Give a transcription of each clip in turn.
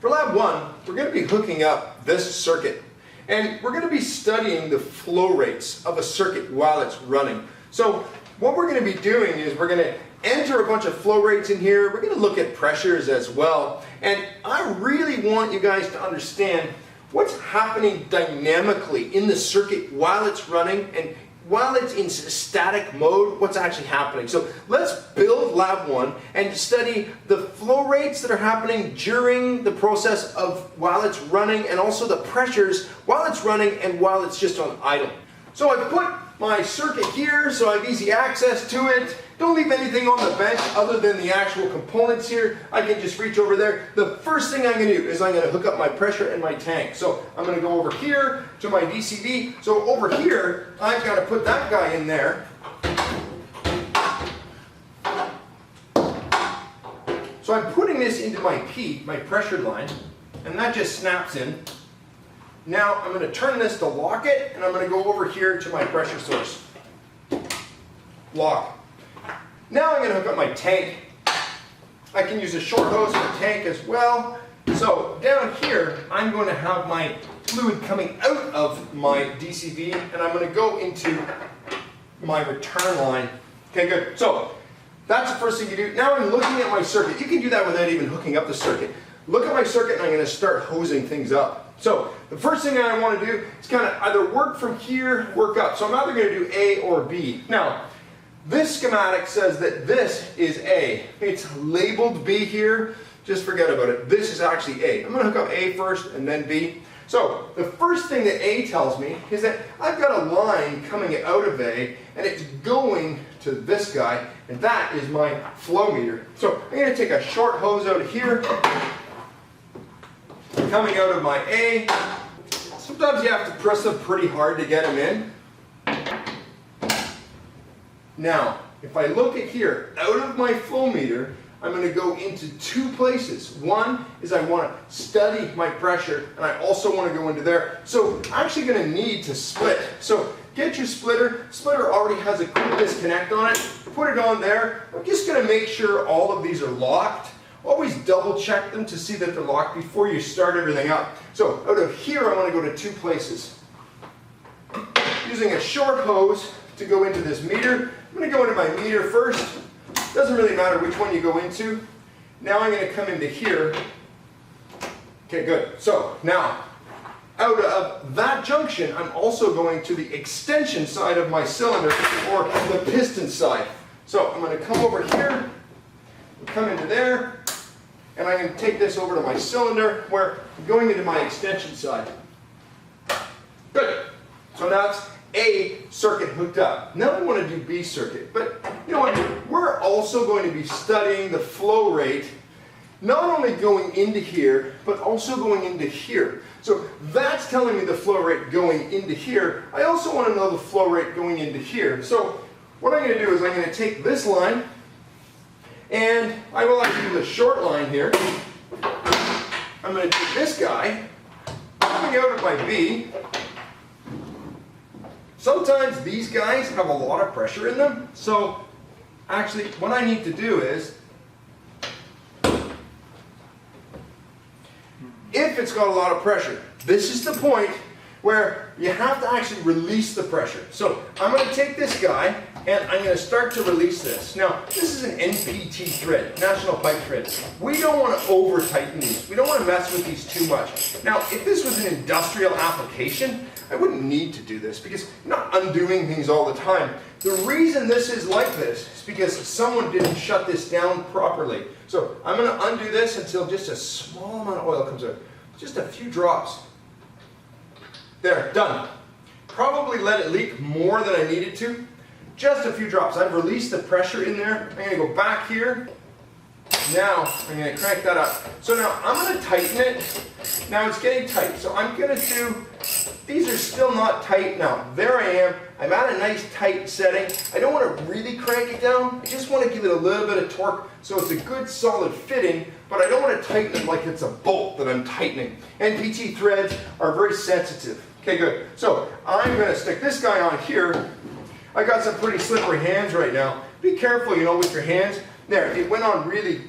For lab 1, we're going to be hooking up this circuit. And we're going to be studying the flow rates of a circuit while it's running. So what we're going to be doing is we're going to enter a bunch of flow rates in here. We're going to look at pressures as well. And I really want you guys to understand what's happening dynamically in the circuit while it's running, and while it's in static mode, what's actually happening. So let's build lab 1 and study the flow rates that are happening during the process of while it's running, and also the pressures while it's running and while it's just on idle. So I've put my circuit here so I have easy access to it. Don't leave anything on the bench other than the actual components here. I can just reach over there. The first thing I'm going to do is I'm going to hook up my pressure and my tank. So I'm going to go over here to my DCV. So over here, I've got to put that guy in there. So I'm putting this into my P, my pressure line, and that just snaps in. Now I'm going to turn this to lock it, and I'm going to go over here to my pressure source. Lock. Now I'm going to hook up my tank. I can use a short hose for tank as well. So down here, I'm going to have my fluid coming out of my DCV, and I'm going to go into my return line. Okay, good. So that's the first thing you do. Now I'm looking at my circuit. You can do that without even hooking up the circuit. Look at my circuit, and I'm going to start hosing things up. So the first thing I want to do is kind of either work from here, work up. So I'm either going to do A or B. Now, this schematic says that this is A. It's labeled B here. Just forget about it. This is actually A. I'm going to hook up A first and then B. So the first thing that A tells me is that I've got a line coming out of A, and it's going to this guy, and that is my flow meter. So I'm going to take a short hose out of here, coming out of my A. Sometimes you have to press them pretty hard to get them in. Now, if I look at here, out of my flow meter, I'm going to go into two places. One is I want to study my pressure, and I also want to go into there. So I'm actually going to need to split. So get your splitter. Splitter already has a quick disconnect on it. Put it on there. I'm just going to make sure all of these are locked. Always double check them to see that they're locked before you start everything up. So out of here, I want to go to two places. Using a short hose to go into this meter. I'm going to go into my meter first. Doesn't really matter which one you go into. Now I'm going to come into here. Okay, good. So now, out of that junction, I'm also going to the extension side of my cylinder, or the piston side. So I'm going to come over here, come into there, and I'm going to take this over to my cylinder, where I'm going into my extension side. Good. So now it's A circuit hooked up. Now I want to do B circuit, but you know what? We're also going to be studying the flow rate, not only going into here, but also going into here. So that's telling me the flow rate going into here. I also want to know the flow rate going into here. So what I'm going to do is I'm going to take this line, and I will actually do the short line here. I'm going to take this guy, coming out of my B. Sometimes these guys have a lot of pressure in them, so actually what I need to do is, if it's got a lot of pressure, this is the point where you have to actually release the pressure. So I'm going to take this guy, and I'm going to start to release this. Now, this is an NPT thread, National Pipe Thread. We don't want to over tighten these. We don't want to mess with these too much. Now, if this was an industrial application, I wouldn't need to do this because you're not undoing things all the time. The reason this is like this is because someone didn't shut this down properly. So I'm going to undo this until just a small amount of oil comes out. Just a few drops. There, done. Probably let it leak more than I needed to. Just a few drops. I've released the pressure in there. I'm going to go back here. Now I'm going to crank that up. So now I'm going to tighten it. Now it's getting tight. So I'm going to do, these are still not tight. Now there I am. I'm at a nice tight setting. I don't want to really crank it down. I just want to give it a little bit of torque so it's a good solid fitting, but I don't want to tighten it like it's a bolt that I'm tightening. NPT threads are very sensitive. Okay, good. So I'm going to stick this guy on here. I got some pretty slippery hands right now. Be careful, you know, with your hands. There, it went on really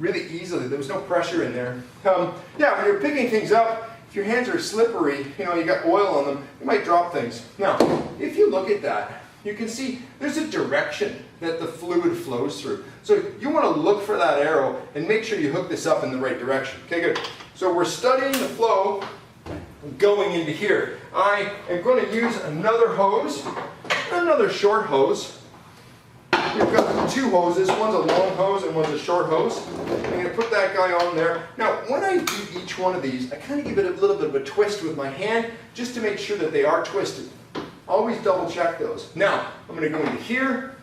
really easily. There was no pressure in there. Yeah, when you're picking things up, if your hands are slippery, you know, you got oil on them, you might drop things. Now, if you look at that, you can see there's a direction that the fluid flows through. So you want to look for that arrow and make sure you hook this up in the right direction. Okay, good. So we're studying the flow going into here. I am going to use another hose, another short hose. We've got two hoses. One's a long hose and one's a short hose. I'm going to put that guy on there. Now, when I do each one of these, I kind of give it a little bit of a twist with my hand just to make sure that they are twisted. Always double check those. Now, I'm going to go into here.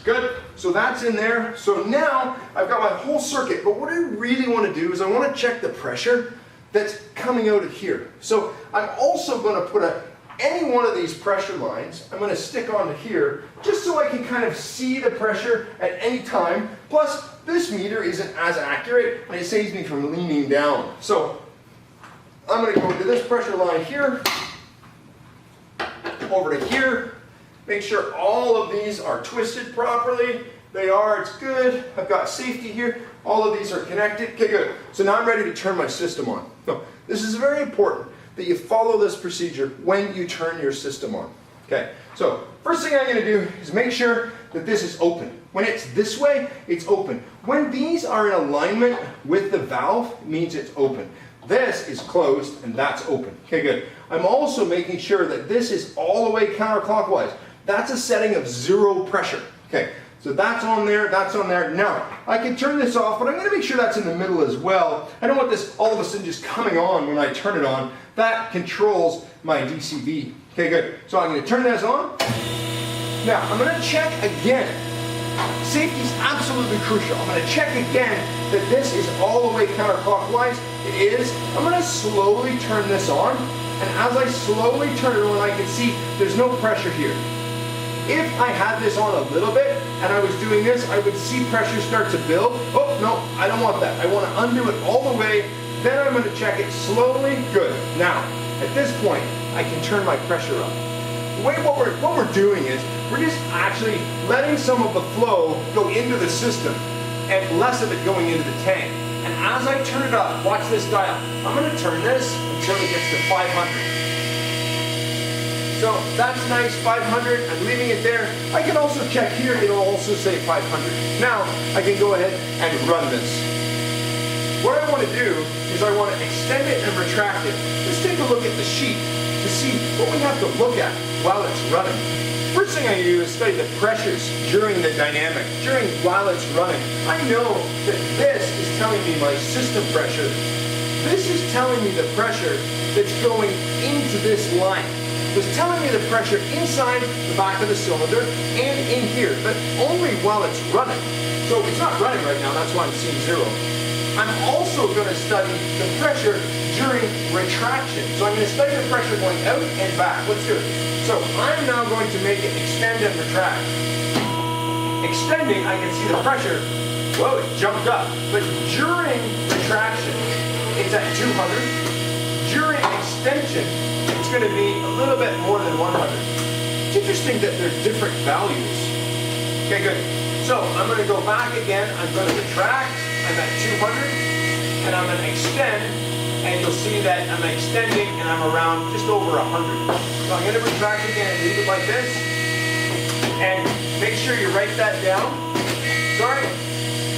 Good. So that's in there. So now I've got my whole circuit. But what I really want to do is I want to check the pressure that's coming out of here. So I'm also going to put any one of these pressure lines, I'm going to stick onto here just so I can kind of see the pressure at any time. Plus, this meter isn't as accurate and it saves me from leaning down. So I'm going to go into this pressure line here, over to here, make sure all of these are twisted properly. They are, it's good. I've got safety here. All of these are connected. Okay, good. So now I'm ready to turn my system on. So this is very important that you follow this procedure when you turn your system on. Okay, so first thing I'm going to do is make sure that this is open. When it's this way, it's open. When these are in alignment with the valve, it means it's open. This is closed and that's open. Okay, good. I'm also making sure that this is all the way counterclockwise. That's a setting of 0 pressure. Okay, so that's on there, that's on there. Now, I can turn this off, but I'm going to make sure that's in the middle as well. I don't want this all of a sudden just coming on when I turn it on. That controls my DCV. Okay, good. So I'm going to turn this on. Now, I'm going to check again. Safety is absolutely crucial. I'm going to check again that this is all the way counterclockwise. It is. I'm going to slowly turn this on. And as I slowly turn it on, I can see there's no pressure here. If I had this on a little bit and I was doing this, I would see pressure start to build. Oh, no, I don't want that. I want to undo it all the way. Then I'm going to check it slowly. Good. Now, at this point, I can turn my pressure up. The way what we're doing is we're just actually letting some of the flow go into the system and less of it going into the tank. And as I turn it up, watch this dial. I'm going to turn this until it gets to 500. So that's nice, 500, I'm leaving it there. I can also check here, it'll also say 500. Now, I can go ahead and run this. What I want to do is I want to extend it and retract it. Let's take a look at the sheet to see what we have to look at while it's running. First thing I do is study the pressures during the dynamic, while it's running. I know that this is telling me my system pressure. This is telling me the pressure that's going into this line. It's telling me the pressure inside the back of the cylinder and in here, but only while it's running. So it's not running right now, that's why I'm seeing 0. I'm also going to study the pressure during retraction. So I'm going to study the pressure going out and back. Let's do it. So I'm now going to make it extend and retract. Extending, I can see the pressure, whoa, it jumped up. But during retraction, it's at 200. During extension, it's going to be a little bit more than 100. It's interesting that they're different values. Okay, good. So I'm going to go back again. I'm going to retract. I'm at 200. And I'm going to extend. And you'll see that I'm extending and I'm around just over 100. So I'm going to retract again and leave it like this. And make sure you write that down. Sorry.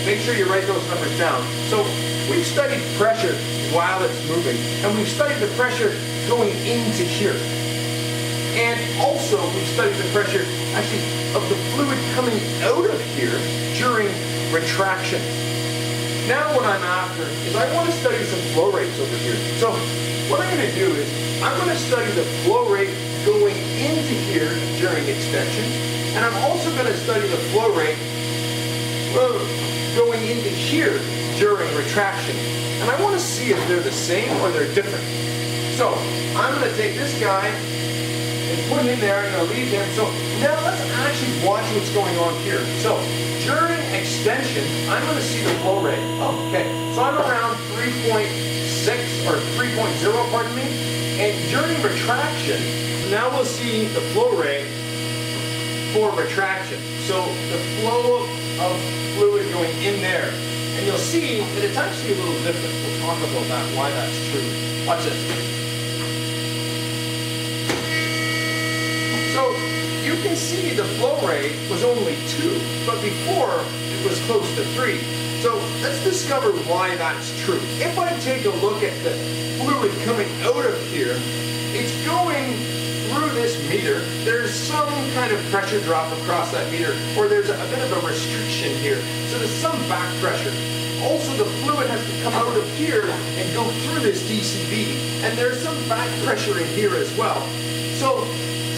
Make sure you write those numbers down. So we've studied pressure while it's moving. And we've studied the pressure going into here. And also we've studied the pressure actually of the fluid coming out of here during retraction. Now what I'm after is I want to study some flow rates over here. So what I'm going to do is I'm going to study the flow rate going into here during extension. And I'm also going to study the flow rate going into here during retraction. And I want to see if they're the same or they're different. So I'm going to take this guy and put him in there. I'm going to leave him. So now let's actually watch what's going on here. So during extension, I'm going to see the flow rate. Oh, okay. So I'm around 3.6 or 3.0, pardon me. And during retraction, now we'll see the flow rate for retraction. So the flow of fluid going in there. And you'll see that it's actually a little different. We'll talk about that, why that's true. Watch this. So you can see the flow rate was only 2, but before it was close to 3. So let's discover why that's true. If I take a look at the fluid coming out of here, it's going through this meter. There's some kind of pressure drop across that meter, or there's a bit of a restriction here. So there's some back pressure. Also, the fluid has to come out of here and go through this DCB, and there's some back pressure in here as well. So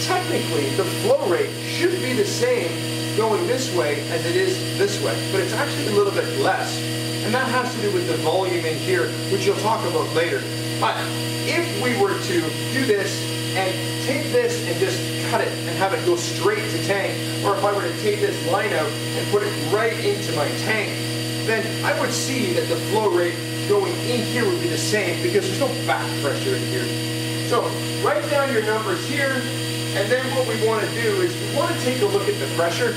technically, the flow rate should be the same going this way as it is this way, but it's actually a little bit less. And that has to do with the volume in here, which you'll talk about later. But if we were to do this and take this and just cut it and have it go straight to tank, or if I were to take this line out and put it right into my tank, then I would see that the flow rate going in here would be the same because there's no back pressure in here. So write down your numbers here, and then what we want to do is we want to take a look at the pressure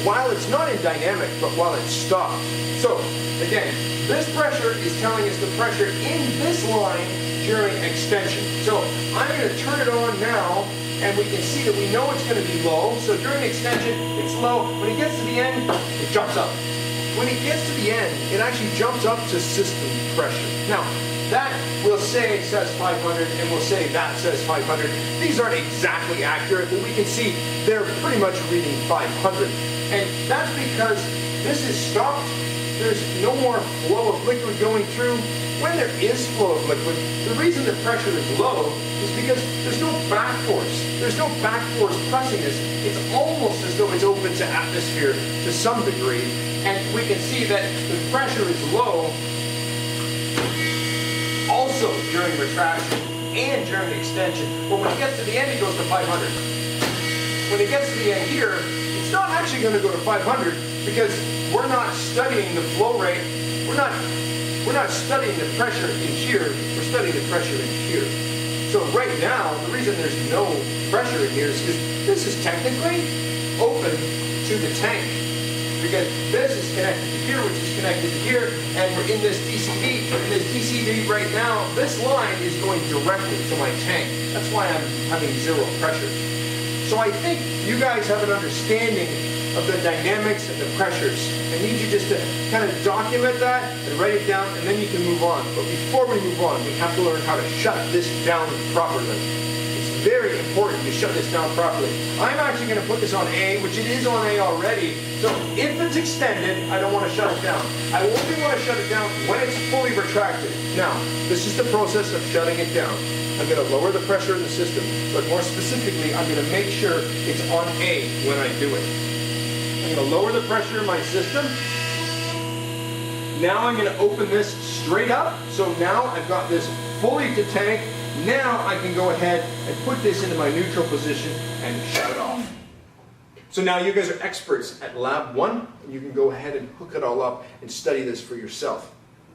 while it's not in dynamic, but while it's stopped. So again, this pressure is telling us the pressure in this line during extension. So I'm going to turn it on now, and we can see that we know it's going to be low. So during extension, it's low. When it gets to the end, it jumps up. When it gets to the end, it actually jumps up to system pressure. Now, that will say says 500, and we'll say that says 500. These aren't exactly accurate, but we can see they're pretty much reading 500. And that's because this is stopped. There's no more flow of liquid going through. When there is flow of liquid, the reason the pressure is low is because there's no back force. There's no back force pressing this. It's almost as though it's open to atmosphere to some degree. And we can see that the pressure is low also during retraction and during extension. But when it gets to the end, it goes to 500. When it gets to the end here, it's not actually going to go to 500 because we're not studying the flow rate. We're not studying the pressure in here. We're studying the pressure in here. So right now, the reason there's no pressure in here is because this is technically open to the tank. Because this is connected to here, which is connected to here, and we're in this DCB. In this DCB right now, this line is going directly to my tank. That's why I'm having zero pressure. So I think you guys have an understanding of the dynamics and the pressures. I need you just to kind of document that and write it down, and then you can move on. But before we move on, we have to learn how to shut this down properly. It's very important to shut this down properly. I'm actually going to put this on A, which it is on A already. So if it's extended, I don't want to shut it down. I only want to shut it down when it's fully retracted. Now, this is the process of shutting it down. I'm going to lower the pressure in the system, but more specifically, I'm going to make sure it's on A when I do it. I'm going to lower the pressure in my system. Now I'm going to open this straight up. So now I've got this fully to tank. Now I can go ahead and put this into my neutral position and shut it off. So now you guys are experts at Lab 1, and you can go ahead and hook it all up and study this for yourself.